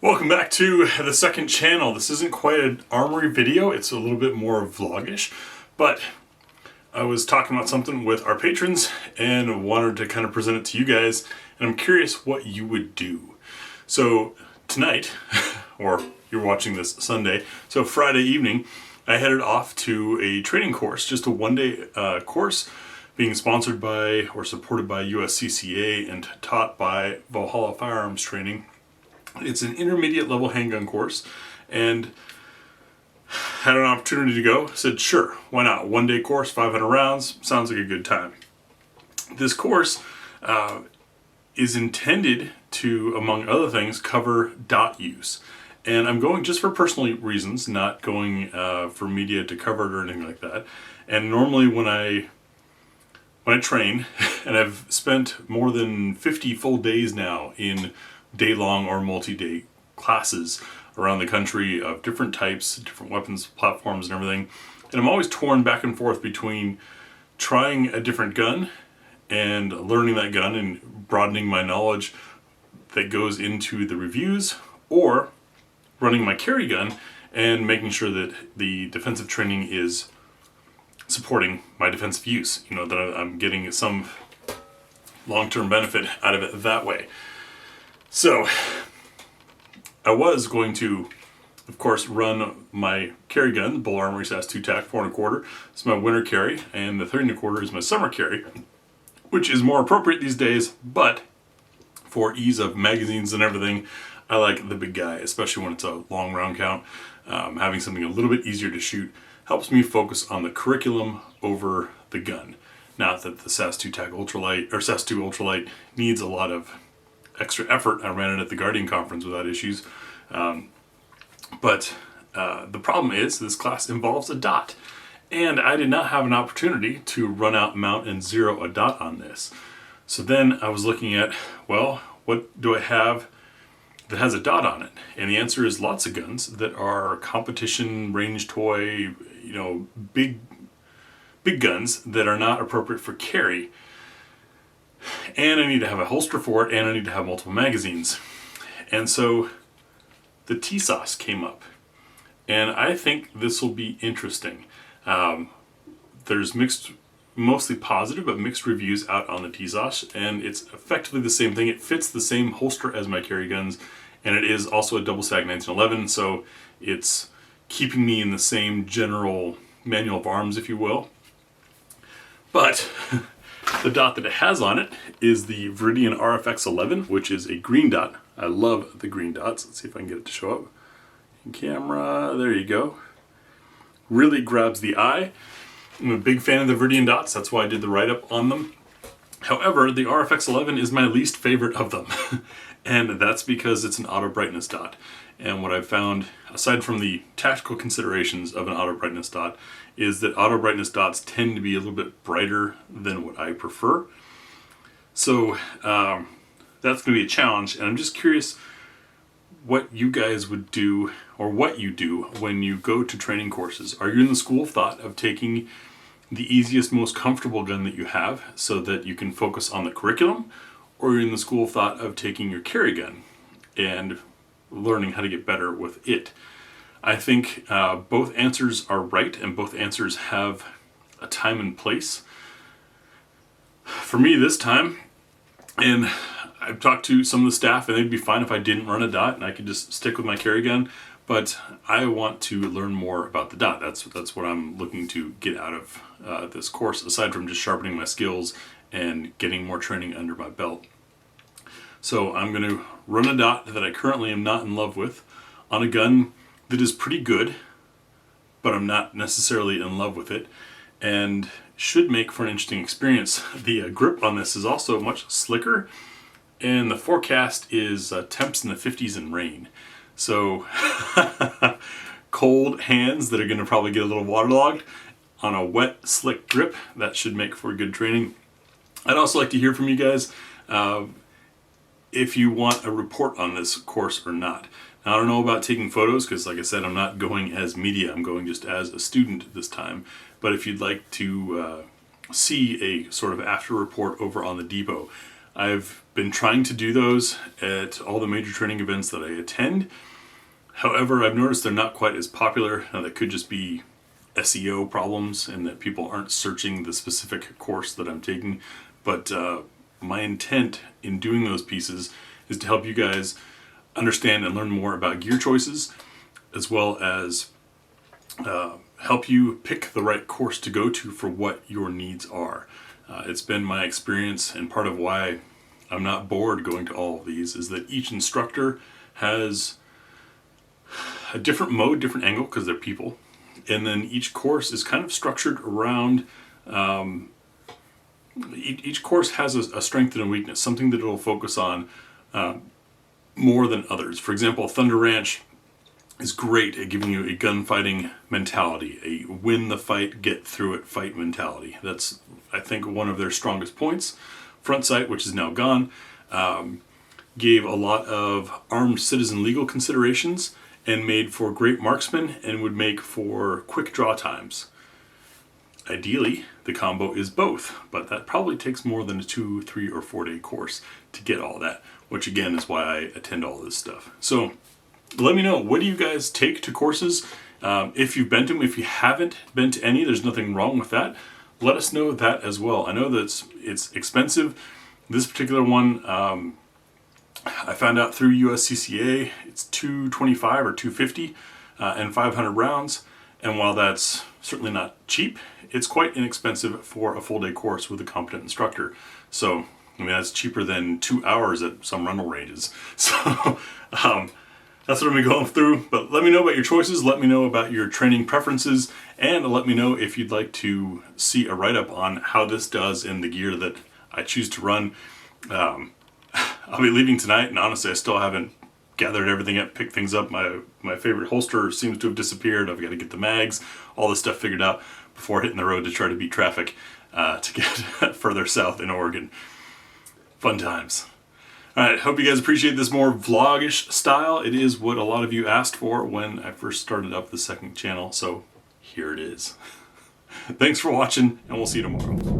Welcome back to the second channel. This isn't quite an armory video, it's a little bit more vlogish, but I was talking about something with our patrons and wanted to kind of present it to you guys, and I'm curious what you would do. So tonight, or you're watching this Sunday, so Friday evening, I headed off to a training course, just a one-day course being sponsored by or supported by USCCA and taught by Valhalla Firearms Training. It's an intermediate level handgun course, and had an opportunity to go. Said, sure, why not? One day course, 500 rounds, sounds like a good time. This course is intended to, among other things, cover dot use. And I'm going just for personal reasons, not going for media to cover it or anything like that. And normally when I train, and I've spent more than 50 full days now in day-long or multi-day classes around the country of different types, different weapons, platforms, and everything. And I'm always torn back and forth between trying a different gun and learning that gun and broadening my knowledge that goes into the reviews, or running my carry gun and making sure that the defensive training is supporting my defensive use. You know, that I'm getting some long-term benefit out of it that way. So I was going to, of course, run my carry gun, Bull Armory SAS 2 TAC 4 1/4. It's my winter carry, and the 3 1/4 is my summer carry, which is more appropriate these days, but for ease of magazines and everything, I like the big guy, especially when it's a long round count. Having something a little bit easier to shoot helps me focus on the curriculum over the gun. Not that the SAS 2 TAC Ultralight, or SAS 2 Ultralight, needs a lot of extra effort. I ran it at the Guardian conference without issues. But the problem is this class involves a dot. And I did not have an opportunity to run out, mount, and zero a dot on this. So then I was looking at, well, what do I have that has a dot on it? And the answer is lots of guns that are competition, range toy, you know, big guns that are not appropriate for carry. And I need to have a holster for it, and I need to have multiple magazines. And so the Tas Sauce came up, and I think this will be interesting. There's mixed, mostly positive, but mixed reviews out on the Tas Sauce, and it's effectively the same thing. It fits the same holster as my carry guns, and it is also a double sag 1911, so it's keeping me in the same general manual of arms, if you will. But the dot that it has on it is the Viridian RFX11, which is a green dot. I love the green dots. Let's see if I can get it to show up in camera. There you go. Really grabs the eye. I'm a big fan of the Viridian dots. That's why I did the write-up on them. However, the RFX11 is my least favorite of them. And that's because it's an auto brightness dot. And what I've found, aside from the tactical considerations of an auto brightness dot, is that auto brightness dots tend to be a little bit brighter than what I prefer. So that's going to be a challenge, and I'm just curious what you guys would do, or what you do when you go to training courses. Are you in the school of thought of taking the easiest, most comfortable gun that you have so that you can focus on the curriculum, or are you in the school of thought of taking your carry gun and learning how to get better with it? I think both answers are right, and both answers have a time and place. For me this time, and I've talked to some of the staff, and they'd be fine if I didn't run a dot and I could just stick with my carry gun, but I want to learn more about the dot. That's what I'm looking to get out of this course, aside from just sharpening my skills and getting more training under my belt. So I'm going to run a dot that I currently am not in love with on a gun that is pretty good, but I'm not necessarily in love with it, and should make for an interesting experience. The grip on this is also much slicker, and the forecast is temps in the 50s and rain. So cold hands that are going to probably get a little waterlogged on a wet, slick grip. That should make for good training. I'd also like to hear from you guys if you want a report on this course or not. Now, I don't know about taking photos because, like I said, I'm not going as media. I'm going just as a student this time. But if you'd like to see a sort of after report over on the depot, I've been trying to do those at all the major training events that I attend. However, I've noticed they're not quite as popular. Now, that could just be SEO problems and that people aren't searching the specific course that I'm taking. But my intent in doing those pieces is to help you guys understand and learn more about gear choices, as well as help you pick the right course to go to for what your needs are. It's been my experience, and part of why I'm not bored going to all of these is that each instructor has a different mode, different angle, because they're people. And then each course is kind of structured around, each course has a strength and a weakness, something that it'll focus on more than others. For example, Thunder Ranch is great at giving you a gunfighting mentality, a win the fight, get through it fight mentality. That's, I think, one of their strongest points. Front Sight, which is now gone, gave a lot of armed citizen legal considerations and made for great marksmen and would make for quick draw times. Ideally, the combo is both, but that probably takes more than a 2, 3, or 4 day course to get all that, which again is why I attend all this stuff. So let me know, what do you guys take to courses? If you've been to them, if you haven't been to any, there's nothing wrong with that. Let us know that as well. I know that it's expensive. This particular one, I found out through USCCA, it's $225 or $250 and 500 rounds. And while that's certainly not cheap, it's quite inexpensive for a full day course with a competent instructor. So, I mean, that's cheaper than 2 hours at some rental ranges. So, that's what I'm going through. But let me know about your choices. Let me know about your training preferences. And let me know if you'd like to see a write-up on how this does in the gear that I choose to run. I'll be leaving tonight, and honestly, I still haven't gathered everything up, picked things up. My favorite holster seems to have disappeared. I've got to get the mags, all this stuff figured out before hitting the road to try to beat traffic to get further south in Oregon. Fun times. Alright, hope you guys appreciate this more vlogish style. It is what a lot of you asked for when I first started up the second channel, so here it is. Thanks for watching, and we'll see you tomorrow.